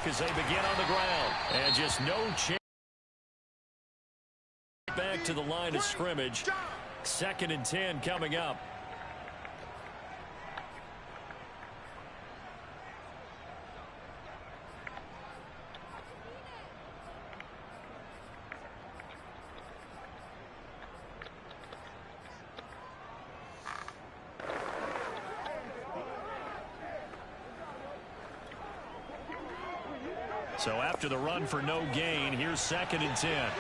as they begin on the ground. And just no chance. Back to the line of scrimmage. 2nd and 10 coming up. So after the run for no gain, here's 2nd and 10.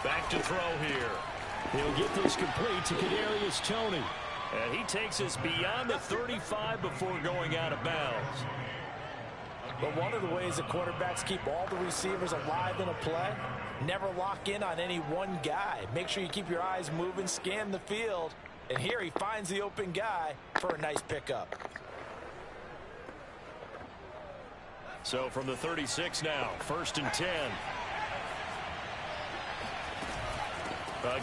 Back to throw here. He'll get this complete to Kadarius Toney. And he takes us beyond the 35 before going out of bounds. But one of the ways that quarterbacks keep all the receivers alive in a play, never lock in on any one guy. Make sure you keep your eyes moving, scan the field. And here he finds the open guy for a nice pickup. So from the 36 now, 1st and 10.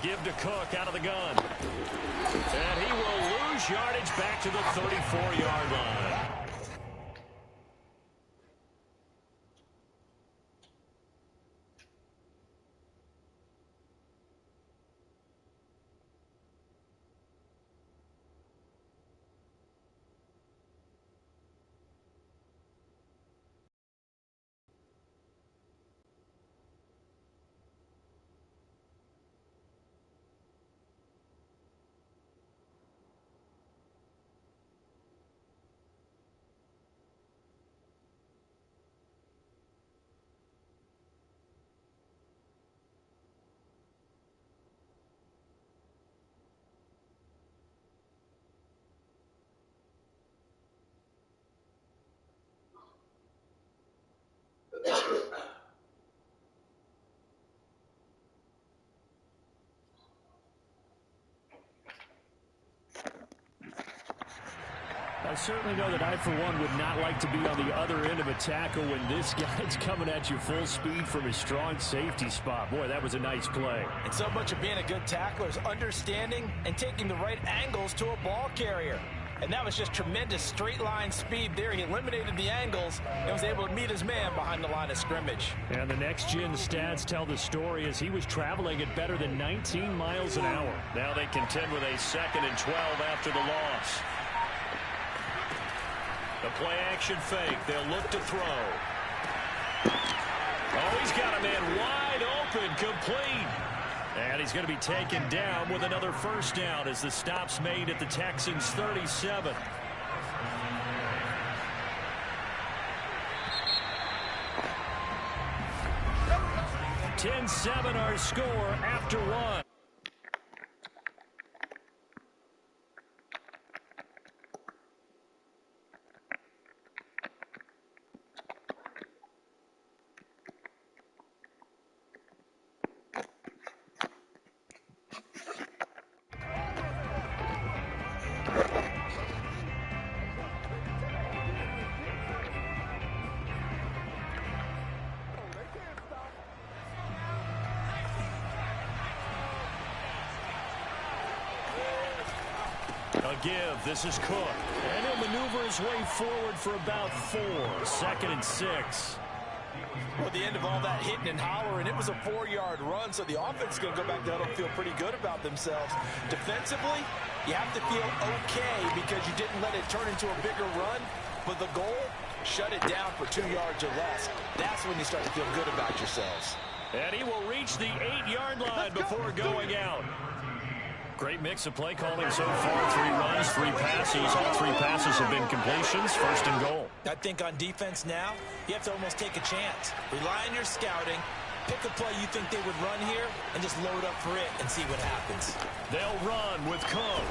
Give to Cook out of the gun. And he will lose yardage back to the 34-yard line. I certainly know that I, for one, would not like to be on the other end of a tackle when this guy's coming at you full speed from his strong safety spot. Boy, that was a nice play. And so much of being a good tackler is understanding and taking the right angles to a ball carrier. And that was just tremendous straight line speed there. He eliminated the angles and was able to meet his man behind the line of scrimmage. And the next-gen stats tell the story as he was traveling at better than 19 miles an hour. Now they contend with a 2nd and 12 after the loss. The play-action fake. They'll look to throw. Oh, he's got a man wide open, complete. And he's going to be taken down with another 1st down as the stop's made at the Texans' 37. (10-7) our score after 1. Give. This is Cook. And he'll maneuver his way forward for about 4. 2nd and 6. Well, at the end of all that hitting and hollering, it was a 4-yard run, so the offense is going to go back down and feel pretty good about themselves. Defensively, you have to feel okay because you didn't let it turn into a bigger run, but the goal, shut it down for 2 yards or less. That's when you start to feel good about yourselves. And he will reach the 8-yard line before going out. Great mix of play calling so far. 3 runs, 3 passes. All 3 passes have been completions. 1st and goal. I think on defense now, you have to almost take a chance. Rely on your scouting. Pick a play you think they would run here and just load up for it and see what happens. They'll run with Cook.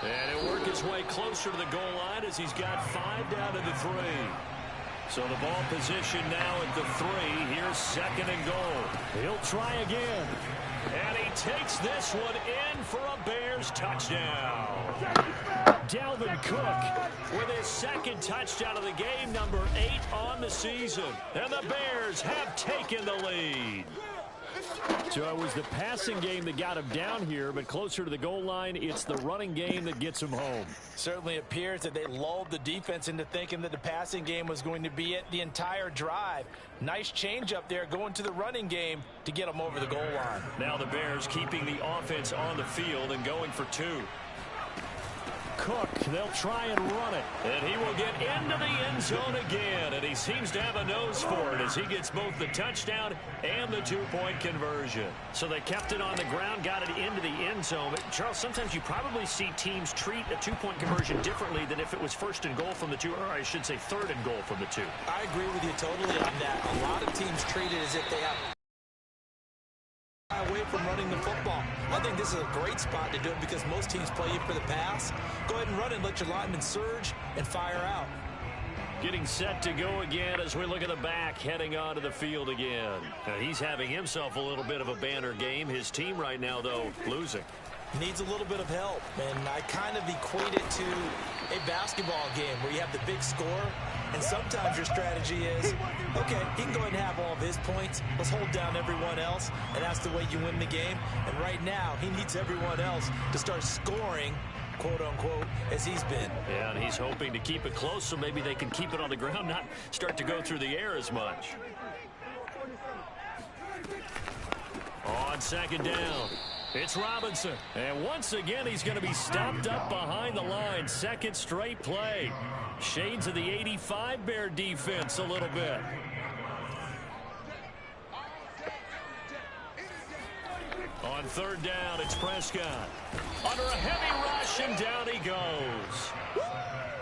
And he'll work his way closer to the goal line as he's got 5 down to the 3. So the ball position now at the 3. Here's 2nd and goal. He'll try again. And he takes this one in for a Bears touchdown. Dalvin Cook with his 2nd touchdown of the game, number 8 on the season. And the Bears have taken the lead. So it was the passing game that got him down here, but closer to the goal line, it's the running game that gets him home. Certainly appears that they lulled the defense into thinking that the passing game was going to be it the entire drive. Nice change up there going to the running game to get them over the goal line. Now the Bears keeping the offense on the field and going for 2. Cook, they'll try and run it. And he will get into the end zone again, and he seems to have a nose for it as he gets both the touchdown and the 2-point conversion. So they kept it on the ground, got it into the end zone. But Charles, sometimes you probably see teams treat a 2-point conversion differently than if it was first and goal from the 2, or I should say third and goal from the 2. I agree with you totally on that. A lot of teams treat it as if they have away from running the football. I think this is a great spot to do it because most teams play you for the pass. Go ahead and run it, let your linemen surge and fire out. Getting set to go again as we look at the back heading onto the field again. Now he's having himself a little bit of a banner game. His team right now, though, losing. Needs a little bit of help, and I kind of equate it to a basketball game where you have the big score, and sometimes your strategy is, okay, he can go ahead and have all of his points. Let's hold down everyone else, and that's the way you win the game. And right now, he needs everyone else to start scoring, quote-unquote, as he's been. Yeah, and he's hoping to keep it close so maybe they can keep it on the ground, not start to go through the air as much. On second down, it's Robinson. And once again, he's going to be stopped up behind the line. Second straight play. Shades of the 85 Bear defense a little bit. On third down, it's Prescott. Under a heavy rush, and down he goes.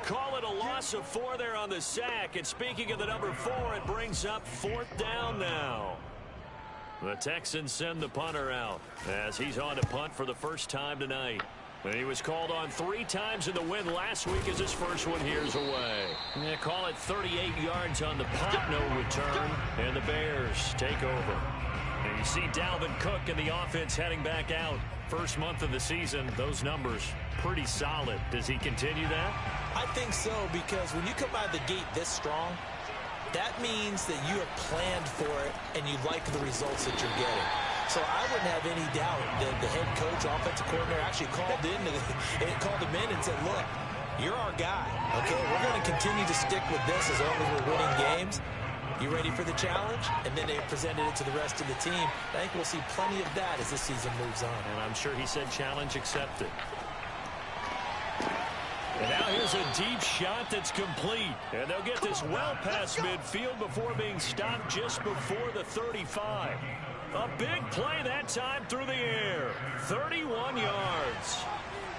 Call it a loss of 4 there on the sack. And speaking of the number 4, it brings up 4th down now. The Texans send the punter out as he's on to punt for the first time tonight. He was called on 3 times in the win last week as his first one here's away. Yeah, call it 38 yards on the punt, no return, and the Bears take over. And you see Dalvin Cook and the offense heading back out. First month of the season, those numbers pretty solid. Does he continue that? I think so, because when you come out of the gate this strong, that means that you have planned for it and you like the results that you're getting. So I wouldn't have any doubt that the head coach, offensive coordinator, actually called him in and said, look, you're our guy, okay? We're going to continue to stick with this as long as we're winning games. You ready for the challenge? And then they presented it to the rest of the team. I think we'll see plenty of that as this season moves on. And I'm sure he said challenge accepted. And now here's a deep shot that's complete. And they'll get this well past midfield before being stopped just before the 35. A big play that time through the air. 31 yards.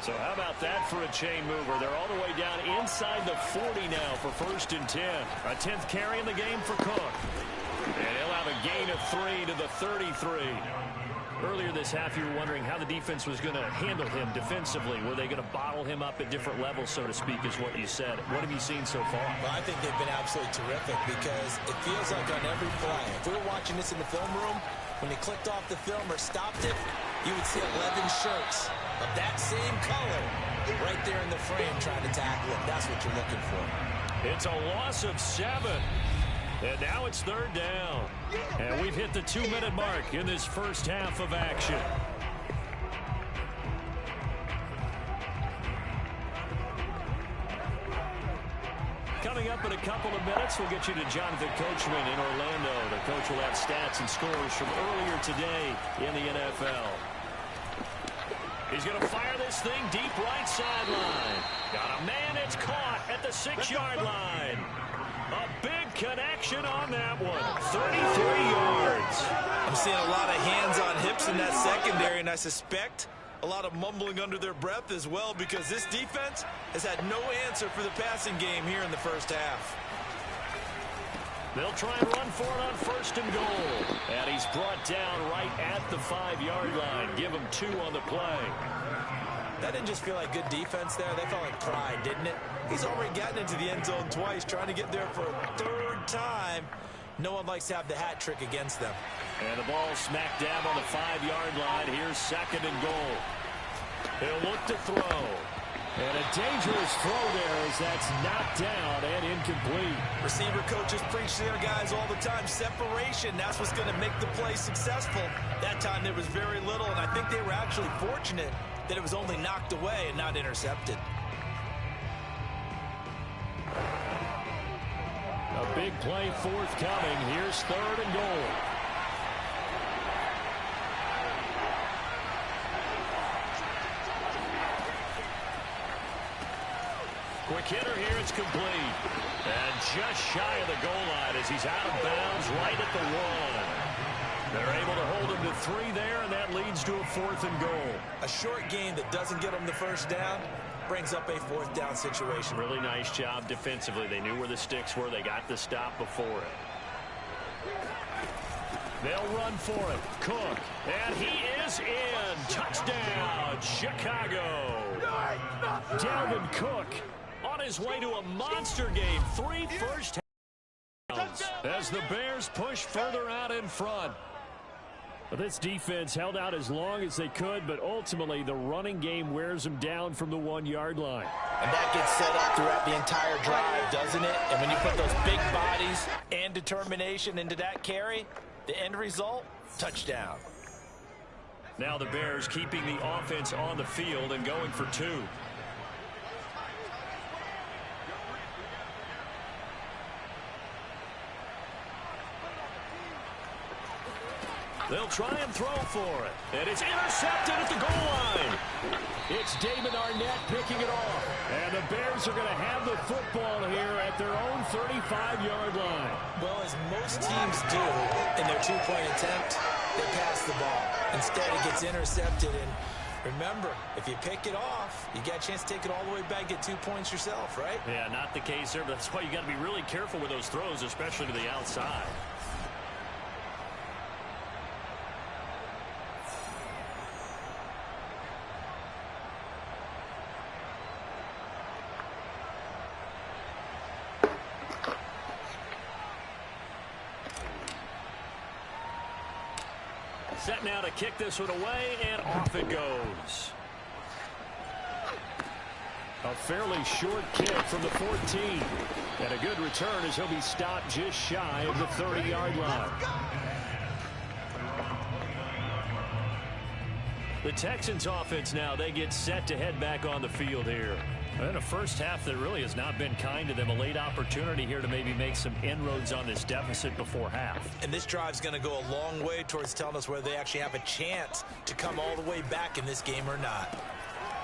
So how about that for a chain mover? They're all the way down inside the 40 now for 1st and 10. A 10th carry in the game for Cook. And he'll have a gain of 3 to the 33. Earlier this half, you were wondering how the defense was going to handle him defensively. Were they going to bottle him up at different levels, so to speak, is what you said. What have you seen so far? Well, I think they've been absolutely terrific because it feels like on every play, if we were watching this in the film room, when he clicked off the film or stopped it, you would see 11 shirts of that same color right there in the frame trying to tackle him. That's what you're looking for. It's a loss of 7. And now it's 3rd down. And we've hit the 2-minute mark in this first half of action. Coming up in a couple of minutes, we'll get you to Jonathan Coachman in Orlando. The coach will have stats and scores from earlier today in the NFL. He's going to fire this thing deep right sideline. Got a man, it's caught at the 6-yard line. A big connection on that one. 33 yards. I'm seeing a lot of hands on hips in that secondary, and I suspect a lot of mumbling under their breath as well because this defense has had no answer for the passing game here in the first half. They'll try and run for it on 1st and goal. And he's brought down right at the 5-yard line. Give him 2 on the play. That didn't just feel like good defense there. That felt like pride, didn't it? He's already gotten into the end zone twice, trying to get there for a 3rd time. No one likes to have the hat trick against them. And the ball smack dab on the 5-yard line. Here's 2nd and goal. He'll look to throw. And a dangerous throw there as that's knocked down and incomplete. Receiver coaches preach to their guys all the time. Separation, that's what's going to make the play successful. That time there was very little, and I think they were actually fortunate that it was only knocked away and not intercepted. A big play forthcoming. Here's 3rd and goal. Quick hitter here, it's complete. And just shy of the goal line as he's out of bounds right at the 1. They're able to hold him to 3 there, and that leads to a 4th and goal. A short game that doesn't get them the first down brings up a 4th down situation. Really nice job defensively. They knew where the sticks were. They got the stop before it. They'll run for it. Cook. And he is in. Touchdown, Chicago. Dalvin Cook on his way to a monster game. 3 first downs as the Bears push further out in front. But this defense held out as long as they could, but ultimately the running game wears them down from the 1-yard line. And that gets set up throughout the entire drive, doesn't it? And when you put those big bodies and determination into that carry, the end result, touchdown. Now the Bears keeping the offense on the field and going for 2. They'll try and throw for it. And it's intercepted at the goal line. It's Damon Arnett picking it off. And the Bears are going to have the football here at their own 35-yard line. Well, as most teams do in their 2-point attempt, they pass the ball. Instead, it gets intercepted. And remember, if you pick it off, you got a chance to take it all the way back, get 2 points yourself, right? Yeah, not the case there. But that's why you got to be really careful with those throws, especially to the outside. Set now to kick this one away, and off it goes. A fairly short kick from the 14. And a good return as he'll be stopped just shy of the 30-yard line. The Texans offense now, they get set to head back on the field here. And a first half that really has not been kind to them. A late opportunity here to maybe make some inroads on this deficit before half. And this drive's going to go a long way towards telling us whether they actually have a chance to come all the way back in this game or not.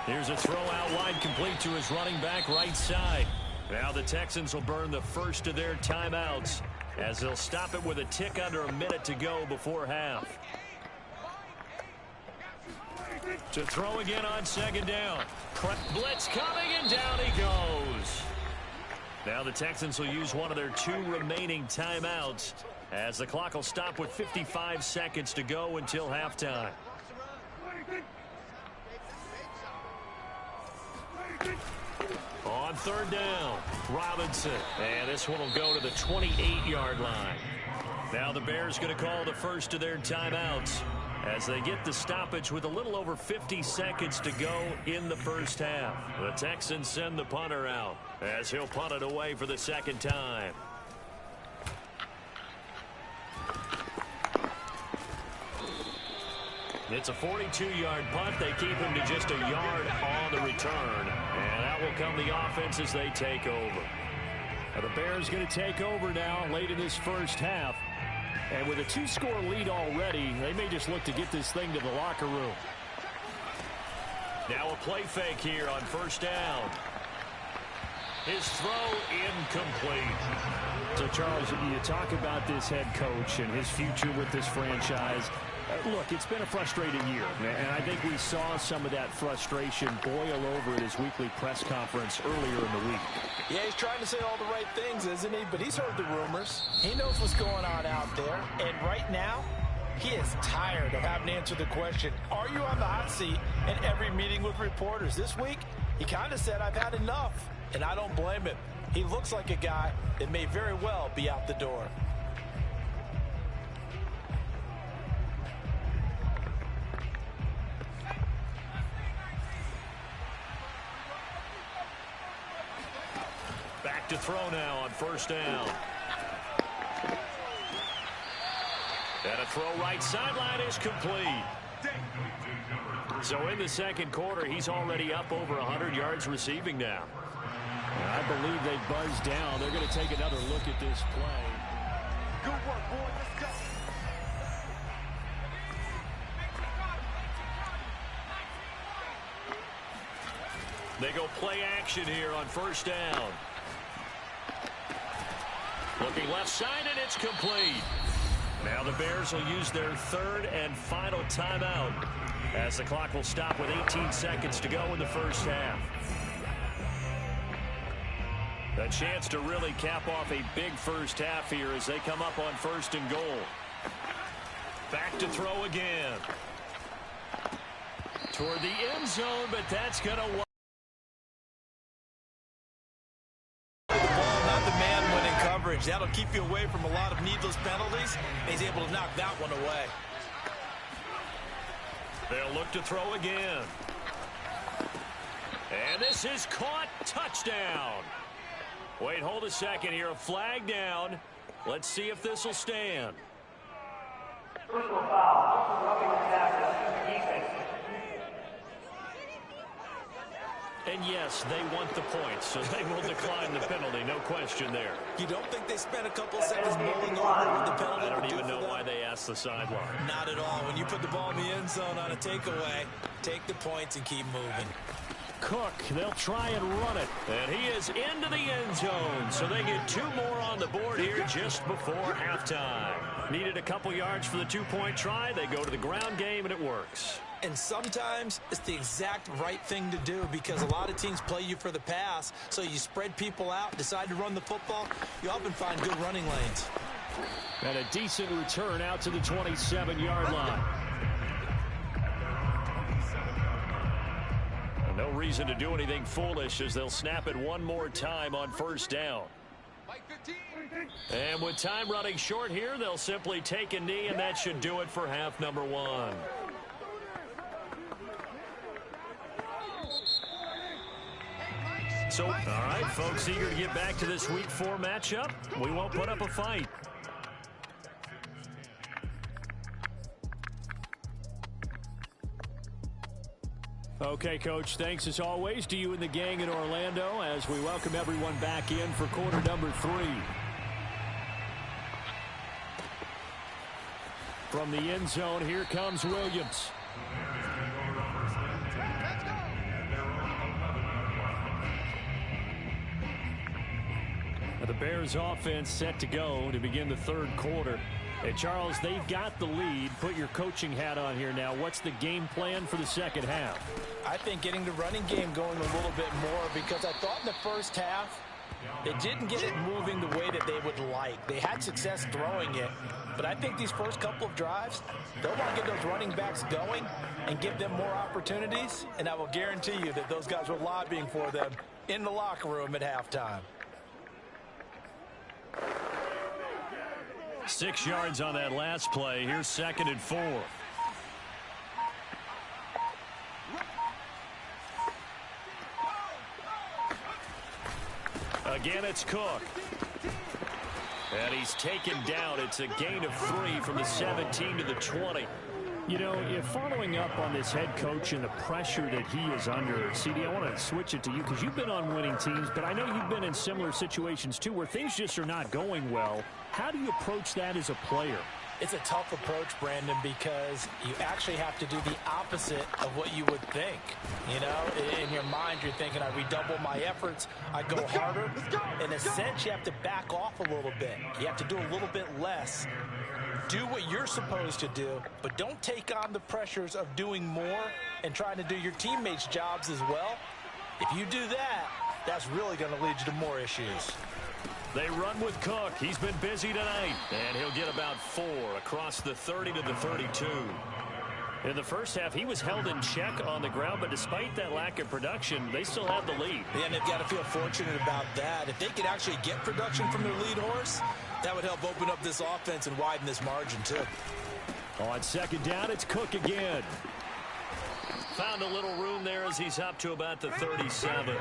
Here's a throw out wide, complete to his running back right side. Now the Texans will burn the first of their timeouts as they'll stop it with a tick under a minute to go before half. To throw again on 2nd down. Blitz coming, and down he goes. Now the Texans will use one of their 2 remaining timeouts as the clock will stop with 55 seconds to go until halftime. On 3rd down, Robinson. And this one will go to the 28-yard line. Now the Bears going to call the first of their timeouts as they get the stoppage with a little over 50 seconds to go in the first half. The Texans send the punter out as he'll punt it away for the 2nd time. It's a 42-yard punt. They keep him to just a yard on the return. And out will come the offense as they take over. Now the Bears going to take over now late in this first half. And with a 2-score lead already, they may just look to get this thing to the locker room. Now a play fake here on 1st down. His throw incomplete. So, Charles, you talk about this head coach and his future with this franchise. Look, it's been a frustrating year, and I think we saw some of that frustration boil over at his weekly press conference earlier in the week. Yeah, he's trying to say all the right things, isn't he? But he's heard the rumors. He knows what's going on out there. And right now, he is tired of having to answer the question, are you on the hot seat in every meeting with reporters? This week, he kind of said, I've had enough. And I don't blame him. He looks like a guy that may very well be out the door. to throw now on first down. And a throw right sideline is complete. So in the second quarter, he's already up over 100 yards receiving now. I believe they've buzzed down. They're going to take another look at this play. Good work, boy. Let's go. They go play action here on first down. Looking left side, and it's complete. Now the Bears will use their third and final timeout as the clock will stop with 18 seconds to go in the first half. A chance to really cap off a big first half here as they come up on first and goal. Back to throw again. Toward the end zone, but that's going to... That'll keep you away from a lot of needless penalties. He's able to knock that one away. They'll look to throw again. And this is caught. Touchdown. Wait, hold a second here. A flag down. Let's see if this will stand. Personal foul. Rubbing the tackle. Defense. And yes, they want the points, so they will decline the penalty. No question there. You don't think they spent a couple seconds mulling over with the penalty? I don't even know why they asked the sideline. Not at all. When you put the ball in the end zone on a takeaway, take the points and keep moving. Cook, they'll try and run it. And he is into the end zone, so they get two more on the board here just before halftime. Needed a couple yards for the two-point try. They go to the ground game, and it works. And sometimes it's the exact right thing to do because a lot of teams play you for the pass, so you spread people out, decide to run the football. You often find good running lanes. And a decent return out to the 27-yard line. No reason to do anything foolish as they'll snap it one more time on first down. And with time running short here, they'll simply take a knee, and that should do it for half number one. So, all right, folks, eager to get back to this Week 4 matchup. We won't put up a fight. Okay, Coach, thanks as always to you and the gang in Orlando as we welcome everyone back in for quarter number 3. From the end zone, here comes Williams. The Bears offense set to go to begin the third quarter. Hey, Charles, they've got the lead. Put your coaching hat on here now. What's the game plan for the second half? I think getting the running game going a little bit more because I thought in the first half they didn't get it moving the way that they would like. They had success throwing it, but I think these first couple of drives, they'll want to get those running backs going and give them more opportunities, and I will guarantee you that those guys were lobbying for them in the locker room at halftime. 6 yards on that last play. Here's 2nd and 4. Again, it's Cook. And he's taken down. It's a gain of 3 from the 17 to the 20. You know, if following up on this head coach and the pressure that he is under, CD, I want to switch it to you because you've been on winning teams, but I know you've been in similar situations too where things just are not going well. How do you approach that as a player? It's a tough approach, Brandon, because you actually have to do the opposite of what you would think. You know, in your mind, you're thinking, I redouble my efforts, I go harder. In a sense, you have to back off a little bit. You have to do a little bit less. Do what you're supposed to do, but don't take on the pressures of doing more and trying to do your teammates' jobs as well. If you do that, that's really going to lead you to more issues. They run with Cook. He's been busy tonight. And he'll get about 4 across the 30 to the 32. In the first half, he was held in check on the ground, but despite that lack of production, they still have the lead. Yeah, and they've got to feel fortunate about that. If they could actually get production from their lead horse, that would help open up this offense and widen this margin, too. On 2nd down, it's Cook again. Found a little room there as he's up to about the 37.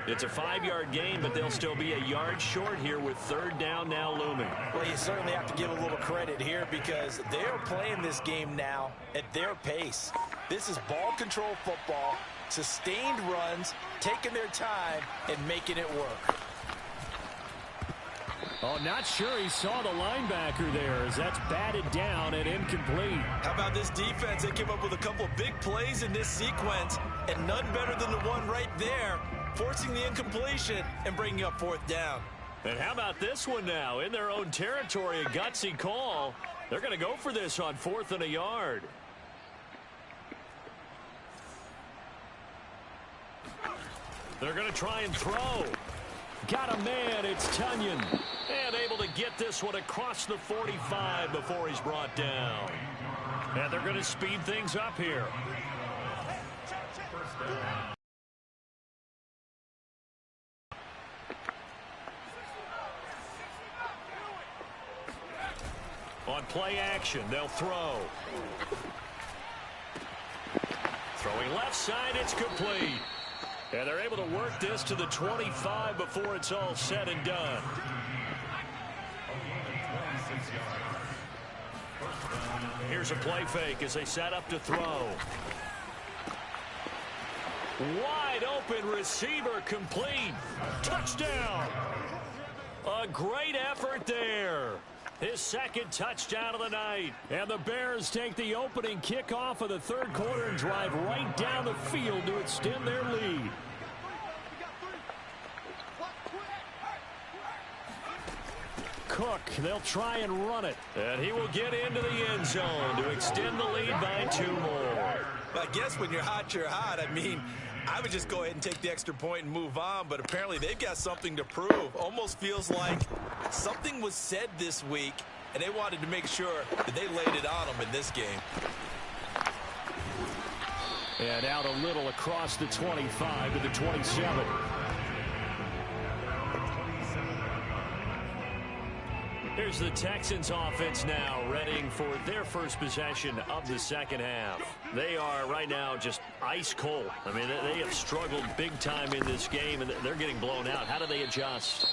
It's a 5-yard gain, but they'll still be a yard short here with third down now looming. Well, you certainly have to give a little credit here because they're playing this game now at their pace. This is ball control football, sustained runs, taking their time, and making it work. Oh, not sure he saw the linebacker there as that's batted down and incomplete. How about this defense? They came up with a couple of big plays in this sequence, and none better than the one right there, forcing the incompletion and bringing up fourth down. And how about this one now? In their own territory, a gutsy call. They're going to go for this on 4th and a yard. They're going to try and throw. Got a man, it's Tunyon. And able to get this one across the 45 before he's brought down. And they're going to speed things up here. On play action, they'll throw. Throwing left side, it's complete. And they're able to work this to the 25 before it's all said and done. Here's a play fake as they set up to throw. Wide open receiver complete. Touchdown. A great effort there. His second touchdown of the night. And the Bears take the opening kickoff of the third quarter and drive right down the field to extend their lead. Cook, they'll try and run it. And he will get into the end zone to extend the lead by 2 more. I guess when you're hot, you're hot. I mean, I would just go ahead and take the extra point and move on, but apparently they've got something to prove. Almost feels like something was said this week, and they wanted to make sure that they laid it on them in this game. And out a little across the 25 to the 27. Here's the Texans offense now readying for their first possession of the second half. They are right now just ice cold. I mean, they have struggled big time in this game, and they're getting blown out. How do they adjust?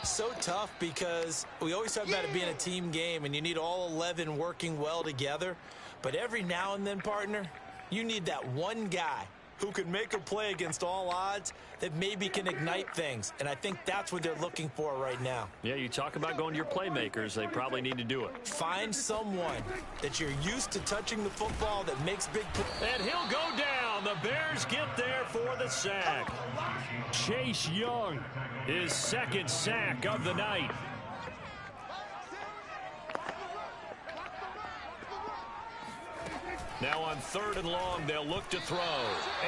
So tough because we always talk about it being a team game, and you need all 11 working well together. But every now and then, partner, you need that one guy who can make a play against all odds that maybe can ignite things. And I think that's what they're looking for right now. Yeah, you talk about going to your playmakers. They probably need to do it. Find someone that you're used to touching the football that makes big plays. And he'll go down. The Bears get there for the sack. Chase Young, his second sack of the night. Now on 3rd and long, they'll look to throw.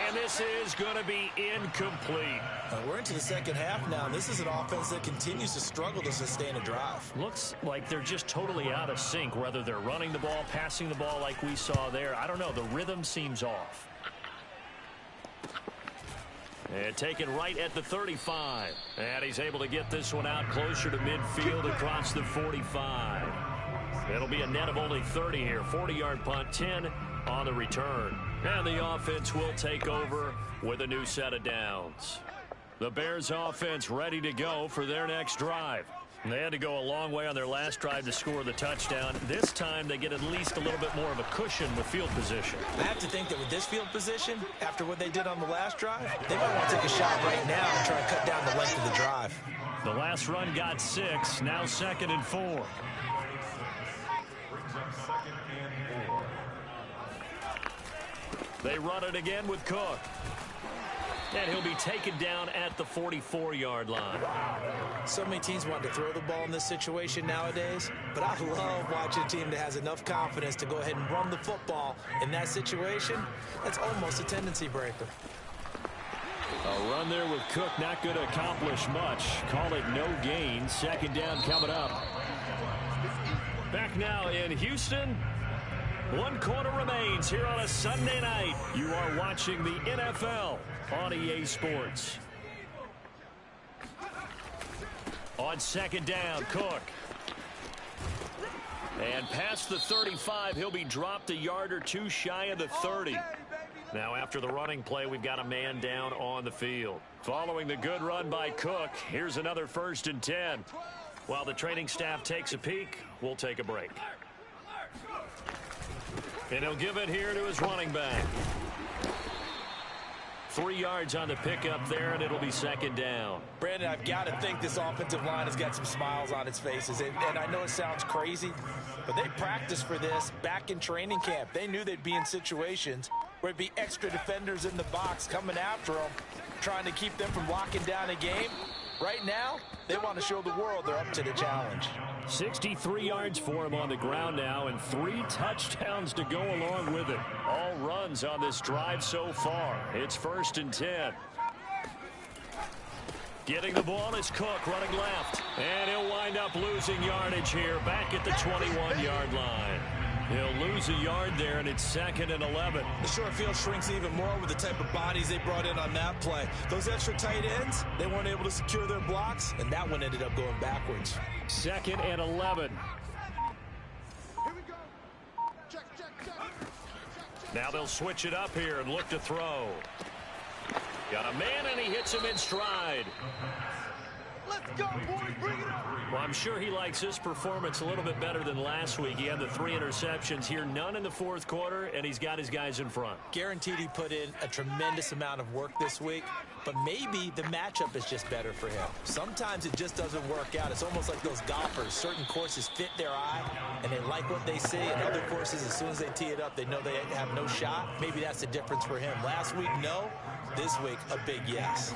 And this is going to be incomplete. We're into the second half now. This is an offense that continues to struggle to sustain a drive. Looks like they're just totally out of sync, whether they're running the ball, passing the ball like we saw there. I don't know. The rhythm seems off. And taken right at the 35. And he's able to get this one out closer to midfield across the 45. It'll be a net of only 30 here. 40-yard punt, 10 on the return. And the offense will take over with a new set of downs. The Bears offense ready to go for their next drive. They had to go a long way on their last drive to score the touchdown. This time they get at least a little bit more of a cushion with field position. I have to think that with this field position, after what they did on the last drive, they might want to take a shot right now and try to cut down the length of the drive. The last run got 6, now 2nd and 4. They run it again with Cook. And he'll be taken down at the 44-yard line. So many teams want to throw the ball in this situation nowadays, but I love watching a team that has enough confidence to go ahead and run the football in that situation. That's almost a tendency breaker. A run there with Cook, not going to accomplish much. Call it no gain. 2nd down coming up. Back now in Houston. 1 quarter remains here on a Sunday night. You are watching the NFL on EA Sports. On 2nd down, Cook. And past the 35, he'll be dropped a yard or 2 shy of the 30. Now after the running play, we've got a man down on the field. Following the good run by Cook, here's another 1st and 10. While the training staff takes a peek, we'll take a break. And he'll give it here to his running back. 3 yards on the pickup there, and it'll be 2nd down. Brandon, I've got to think this offensive line has got some smiles on its faces. And I know it sounds crazy, but they practiced for this back in training camp. They knew they'd be in situations where it'd be extra defenders in the box coming after them, trying to keep them from locking down a game. Right now, they want to show the world they're up to the challenge. 63 yards for him on the ground now, and 3 touchdowns to go along with it. All runs on this drive so far. It's 1st and 10. Getting the ball is Cook running left. And he'll wind up losing yardage here back at the 21-yard line. He'll lose a yard there, and it's 2nd and 11. The short field shrinks even more with the type of bodies they brought in on that play. Those extra tight ends, they weren't able to secure their blocks, and that one ended up going backwards. 2nd and 11. Now they'll switch it up here and look to throw. Got a man, and he hits him in stride. Let's go, boys. Bring it up. Well, I'm sure he likes his performance a little bit better than last week. He had the 3 interceptions here, none in the 4th quarter, and he's got his guys in front. Guaranteed he put in a tremendous amount of work this week, but maybe the matchup is just better for him. Sometimes it just doesn't work out. It's almost like those golfers. Certain courses fit their eye, and they like what they see, and other courses, as soon as they tee it up, they know they have no shot. Maybe that's the difference for him. Last week, no. This week, a big yes.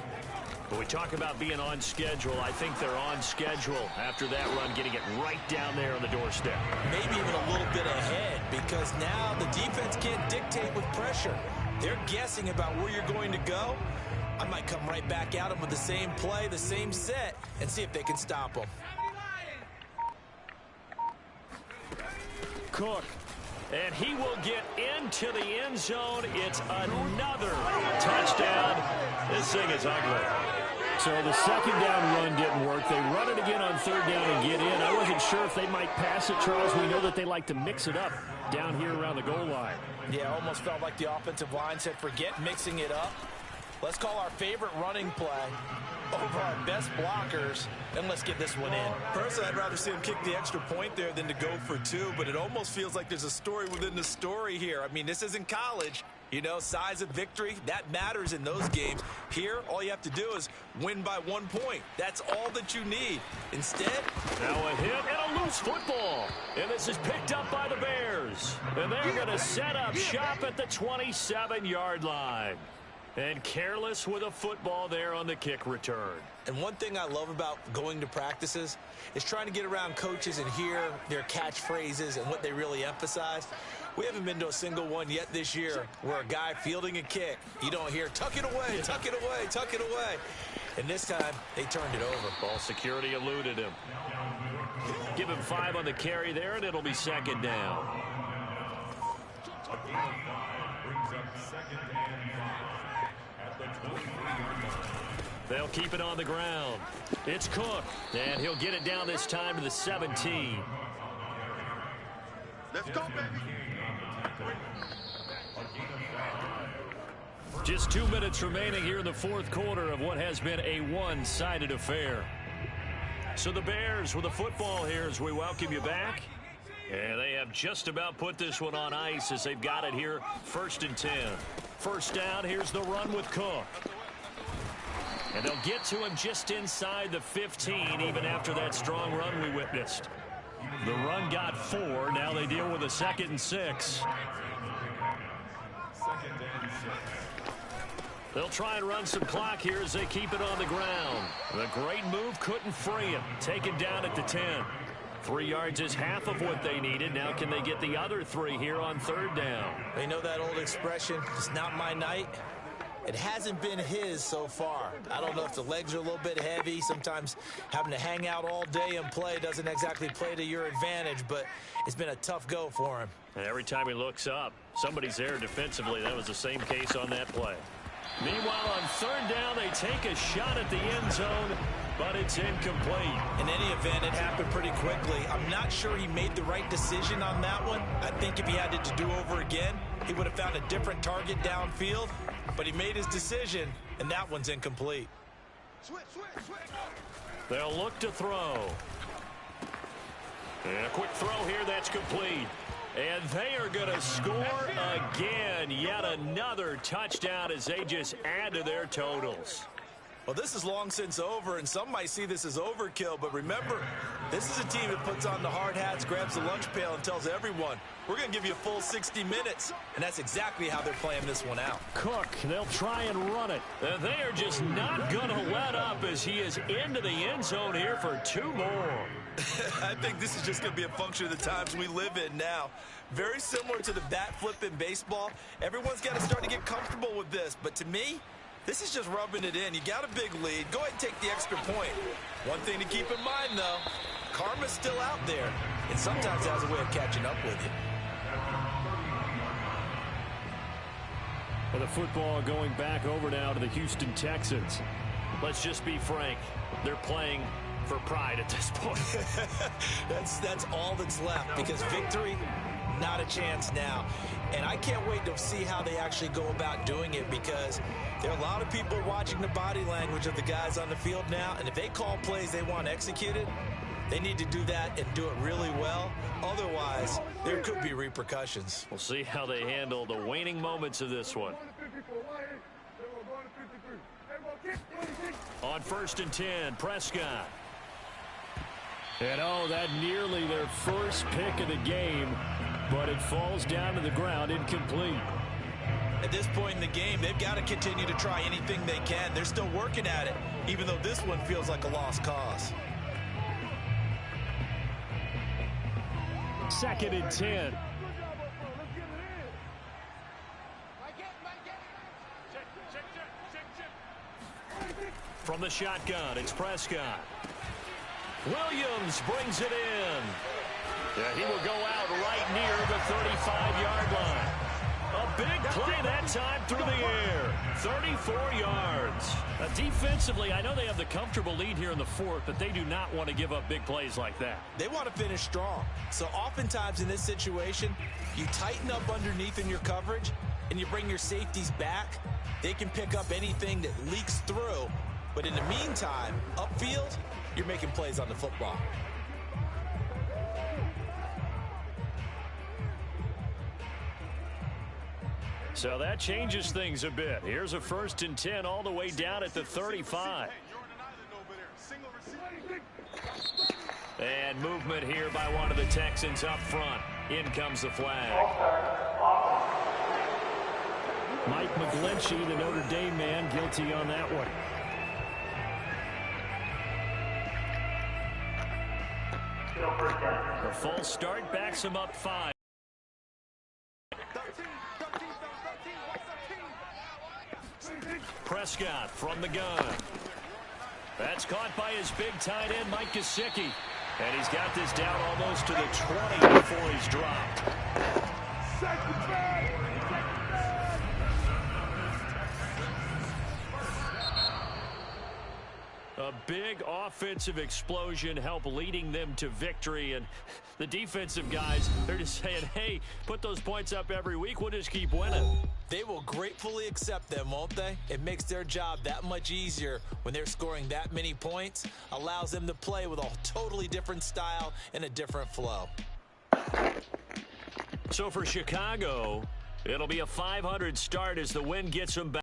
When we talk about being on schedule, I think they're on schedule after that run, getting it right down there on the doorstep. Maybe even a little bit ahead, because now the defense can't dictate with pressure. They're guessing about where you're going to go. I might come right back at them with the same play, the same set, and see if they can stop them. Cook. And he will get into the end zone. It's another touchdown. This thing is ugly. So the 2nd down run didn't work. They run it again on 3rd down and get in. I wasn't sure if they might pass it, Charles. We know that they like to mix it up down here around the goal line. Yeah, almost felt like the offensive line said, forget mixing it up. Let's call our favorite running play over our best blockers, and let's get this one in. Personally, I'd rather see him kick the extra point there than to go for 2, but it almost feels like there's a story within the story here. I mean, this isn't college. You know, size of victory, that matters in those games. Here, all you have to do is win by 1 point. That's all that you need. Instead, now a hit and a loose football. And this is picked up by the Bears. And they're going to set up shop at the 27-yard line. And careless with a football there on the kick return. And one thing I love about going to practices is trying to get around coaches and hear their catchphrases and what they really emphasize. We haven't been to a single one yet this year where a guy fielding a kick, you don't hear, tuck it away, tuck it away, tuck it away. And this time, they turned it over. Ball security eluded him. Give him 5 on the carry there, and it'll be 2nd down. They'll keep it on the ground. It's Cook, and he'll get it down this time to the 17. Let's go, baby. Just 2 minutes remaining here in the 4th quarter of what has been a one-sided affair. So the Bears with the football here as we welcome you back. And they have just about put this one on ice as they've got it here, 1st and 10. First down, here's the run with Cook. And they'll get to him just inside the 15, even after that strong run we witnessed. The run got 4. Now they deal with a 2nd and 6. They'll try and run some clock here as they keep it on the ground. The great move couldn't free him. Taken down at the 10. 3 yards is half of what they needed. Now can they get the other 3 here on 3rd down? They know that old expression, it's not my night. It hasn't been his so far. I don't know if the legs are a little bit heavy. Sometimes having to hang out all day and play doesn't exactly play to your advantage, but it's been a tough go for him. And every time he looks up, somebody's there defensively. That was the same case on that play. Meanwhile, on 3rd down, they take a shot at the end zone, but it's incomplete. In any event, it happened pretty quickly. I'm not sure he made the right decision on that one. I think if he had it to do over again, he would have found a different target downfield, but he made his decision, and that one's incomplete. They'll look to throw. And a quick throw here, that's complete. And they are going to score again. Yet another touchdown as they just add to their totals. Well, this is long since over, and some might see this as overkill. But remember, this is a team that puts on the hard hats, grabs the lunch pail, and tells everyone, we're going to give you a full 60 minutes. And that's exactly how they're playing this one out. Cook, they'll try and run it. They are just not going to let up as he is into the end zone here for 2 more. I think this is just going to be a function of the times we live in now. Very similar to the bat flip in baseball. Everyone's got to start to get comfortable with this. But to me, this is just rubbing it in. You got a big lead. Go ahead and take the extra point. One thing to keep in mind, though, karma's still out there, and sometimes has a way of catching up with you. Well, the football going back over now to the Houston Texans. Let's just be frank. They're playing for pride at this point. That's all that's left, because victory, not a chance now. And I can't wait to see how they actually go about doing it, because there are a lot of people watching the body language of the guys on the field now, and if they call plays they want executed, they need to do that and do it really well. Otherwise, there could be repercussions. We'll see how they handle the waning moments of this one. On 1st and 10, Prescott. And that nearly their first pick of the game, but it falls down to the ground incomplete. At this point in the game, they've got to continue to try anything they can. They're still working at it, even though this one feels like a lost cause. 2nd and 10. From the shotgun, it's Prescott. Williams brings it in. Yeah, he will go out right near the 35-yard line. A big play that time through the air. 34 yards. Defensively, I know they have the comfortable lead here in the 4th, but they do not want to give up big plays like that. They want to finish strong. So oftentimes in this situation, you tighten up underneath in your coverage, and you bring your safeties back. They can pick up anything that leaks through. But in the meantime, upfield, you're making plays on the football. So that changes things a bit. Here's a 1st and 10 all the way down at the 35. And movement here by one of the Texans up front. In comes the flag. Mike McGlinchey, the Notre Dame man, guilty on that one. The false start backs him up 5. Prescott from the gun. That's caught by his big tight end, Mike Gesicki. And he's got this down almost to the 20 before he's dropped. A big offensive explosion helped leading them to victory. And the defensive guys, they're just saying, hey, put those points up every week. We'll just keep winning. They will gratefully accept them, won't they? It makes their job that much easier when they're scoring that many points. Allows them to play with a totally different style and a different flow. So for Chicago, it'll be a 500 start as the win gets them back.